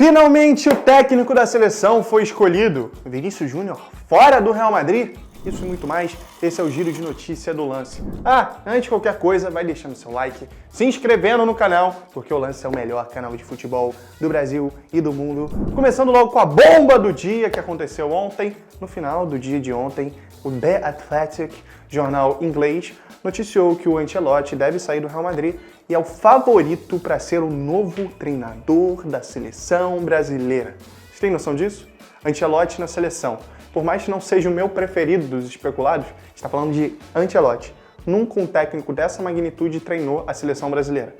Finalmente o técnico da seleção foi escolhido. Vinícius Júnior fora do Real Madrid. Isso e muito mais, esse é o Giro de Notícia do Lance. Antes de qualquer coisa, vai deixando seu like, se inscrevendo no canal, porque o Lance é o melhor canal de futebol do Brasil e do mundo. Começando logo com a bomba do dia que aconteceu ontem. No final do dia de ontem, o The Athletic, jornal inglês, noticiou que o Ancelotti deve sair do Real Madrid e é o favorito para ser o novo treinador da seleção brasileira. Vocês têm noção disso? Ancelotti na seleção. Por mais que não seja o meu preferido dos especulados, está falando de Ancelotti. Nunca um técnico dessa magnitude treinou a seleção brasileira.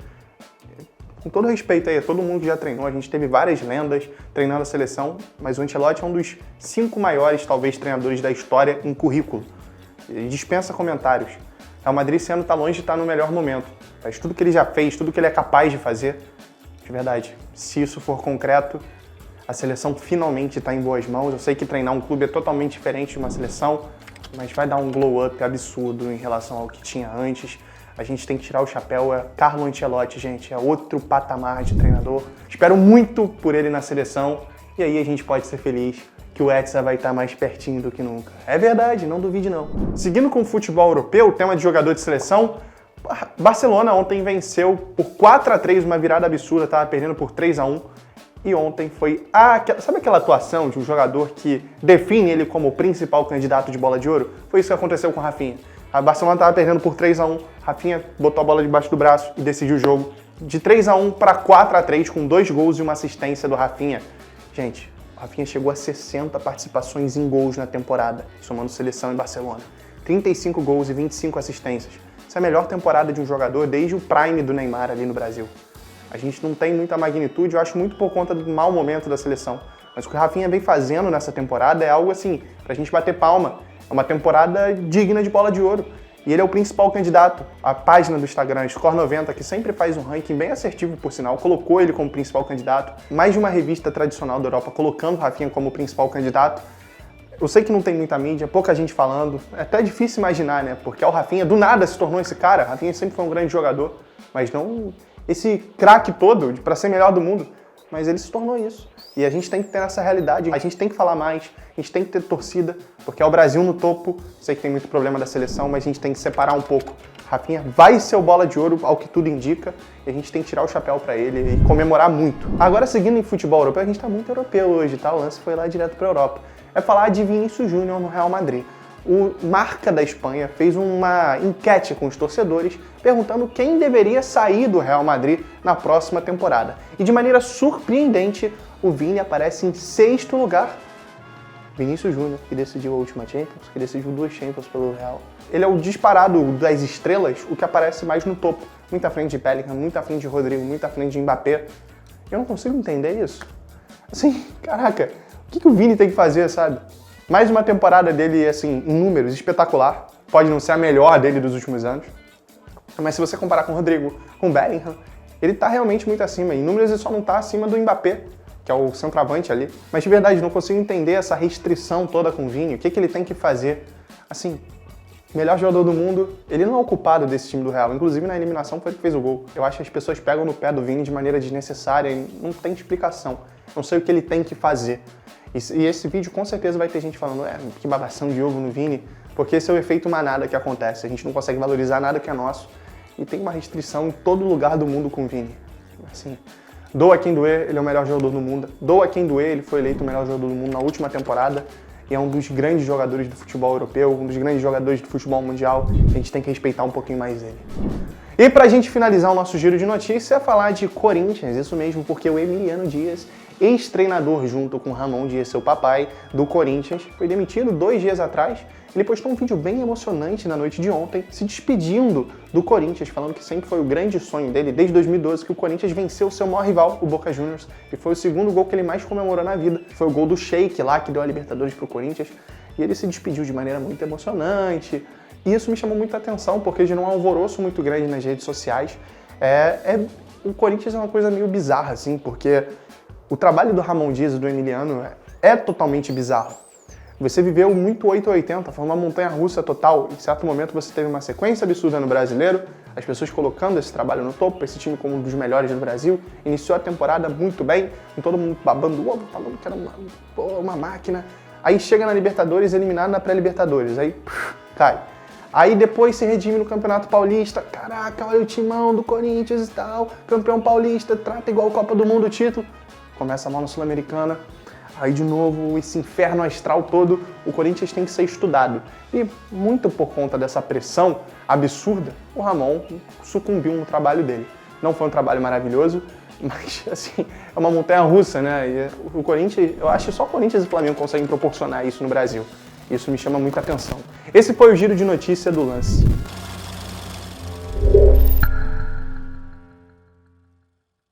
Com todo respeito aí a todo mundo que já treinou, a gente teve várias lendas treinando a seleção, mas o Ancelotti é um dos 5 maiores, talvez, treinadores da história em currículo. Ele dispensa comentários. Real Madrid esse ano está longe de estar no melhor momento. Mas tudo que ele já fez, tudo que ele é capaz de fazer, de verdade, se isso for concreto, a seleção finalmente está em boas mãos. Eu sei que treinar um clube é totalmente diferente de uma seleção, mas vai dar um glow-up absurdo em relação ao que tinha antes. A gente tem que tirar o chapéu, é Carlo Ancelotti, gente, é outro patamar de treinador. Espero muito por ele na seleção e aí a gente pode ser feliz que o Hexa vai estar mais pertinho do que nunca. É verdade, não duvide não. Seguindo com o futebol europeu, o tema de jogador de seleção, Barcelona ontem venceu por 4-3, uma virada absurda, estava perdendo por 3-1. E ontem foi sabe aquela atuação de um jogador que define ele como o principal candidato de bola de ouro? Foi isso que aconteceu com o Rafinha. A Barcelona estava perdendo por 3-1, Rafinha botou a bola debaixo do braço e decidiu o jogo. De 3-1 para 4-3, com 2 gols e uma assistência do Rafinha. Gente, o Rafinha chegou a 60 participações em gols na temporada, somando seleção em Barcelona. 35 gols e 25 assistências. Essa é a melhor temporada de um jogador desde o prime do Neymar ali no Brasil. A gente não tem muita magnitude, eu acho muito por conta do mau momento da seleção. Mas o que o Rafinha vem fazendo nessa temporada é algo assim, pra gente bater palma. É uma temporada digna de bola de ouro. E ele é o principal candidato. A página do Instagram, Score90, que sempre faz um ranking bem assertivo, por sinal, colocou ele como principal candidato. Mais de uma revista tradicional da Europa colocando o Rafinha como principal candidato. Eu sei que não tem muita mídia, pouca gente falando. É até difícil imaginar, né? Porque o Rafinha do nada se tornou esse cara. O Rafinha sempre foi um grande jogador, mas não esse craque todo para ser melhor do mundo, mas ele se tornou isso. E a gente tem que ter essa realidade, a gente tem que falar mais, a gente tem que ter torcida, porque é o Brasil no topo. Sei que tem muito problema da seleção, mas a gente tem que separar um pouco. Rafinha vai ser o bola de ouro, ao que tudo indica, e a gente tem que tirar o chapéu para ele e comemorar muito. Agora, seguindo em futebol europeu, a gente tá muito europeu hoje, tá? O lance foi lá direto para Europa. É falar de Vinícius Júnior no Real Madrid. O Marca da Espanha fez uma enquete com os torcedores perguntando quem deveria sair do Real Madrid na próxima temporada. E de maneira surpreendente, o Vini aparece em 6º lugar. Vinícius Júnior, que decidiu a última Champions, que decidiu 2 Champions pelo Real. Ele é o disparado das estrelas, o que aparece mais no topo. Muito à frente de Bellingham, muito à frente de Rodrigo, muito à frente de Mbappé. Eu não consigo entender isso. Assim, caraca, o que o Vini tem que fazer, sabe? Mais uma temporada dele, assim, em números, espetacular. Pode não ser a melhor dele dos últimos anos. Mas se você comparar com o Rodrigo, com o Bellingham, ele tá realmente muito acima. Em números ele só não tá acima do Mbappé, que é o centroavante ali. Mas de verdade, não consigo entender essa restrição toda com o Vini. O que ele tem que fazer? Assim, melhor jogador do mundo, ele não é o culpado desse time do Real. Inclusive na eliminação foi ele que fez o gol. Eu acho que as pessoas pegam no pé do Vini de maneira desnecessária e não tem explicação. Não sei o que ele tem que fazer. E esse vídeo com certeza vai ter gente falando que babação de ovo no Vini, porque esse é o efeito manada que acontece, a gente não consegue valorizar nada que é nosso e tem uma restrição em todo lugar do mundo com o Vini. Assim, doa quem doer, ele é o melhor jogador do mundo, doa quem doer, ele foi eleito o melhor jogador do mundo na última temporada e é um dos grandes jogadores do futebol europeu, um dos grandes jogadores do futebol mundial, a gente tem que respeitar um pouquinho mais ele. E pra gente finalizar o nosso giro de notícias, é falar de Corinthians, isso mesmo, porque o Emiliano Dias, ex-treinador junto com Ramon Dias, seu papai, do Corinthians, foi demitido 2 dias atrás. Ele postou um vídeo bem emocionante na noite de ontem, se despedindo do Corinthians, falando que sempre foi o grande sonho dele, desde 2012, que o Corinthians venceu o seu maior rival, o Boca Juniors, e foi o 2º gol que ele mais comemorou na vida. Foi o gol do Sheik lá, que deu a Libertadores pro Corinthians, e ele se despediu de maneira muito emocionante. E isso me chamou muita atenção, porque gerou um alvoroço muito grande nas redes sociais. O Corinthians é uma coisa meio bizarra, assim, porque o trabalho do Ramon Dias e do Emiliano é totalmente bizarro. Você viveu muito 880, foi uma montanha-russa total. Em certo momento você teve uma sequência absurda no Brasileiro, as pessoas colocando esse trabalho no topo, esse time como um dos melhores do Brasil. Iniciou a temporada muito bem, com todo mundo babando o ovo, falando que era uma máquina. Aí chega na Libertadores, eliminado na pré-Libertadores, aí cai. Aí depois se redime no Campeonato Paulista, caraca, olha o timão do Corinthians e tal, campeão paulista, trata igual Copa do Mundo o título. Começa mal na Sul-Americana. Aí, de novo, esse inferno astral todo, o Corinthians tem que ser estudado. E, muito por conta dessa pressão absurda, o Ramon sucumbiu no trabalho dele. Não foi um trabalho maravilhoso, mas, assim, é uma montanha-russa, né? E o Corinthians, eu acho que só o Corinthians e o Flamengo conseguem proporcionar isso no Brasil. Isso me chama muita atenção. Esse foi o Giro de Notícia do Lance.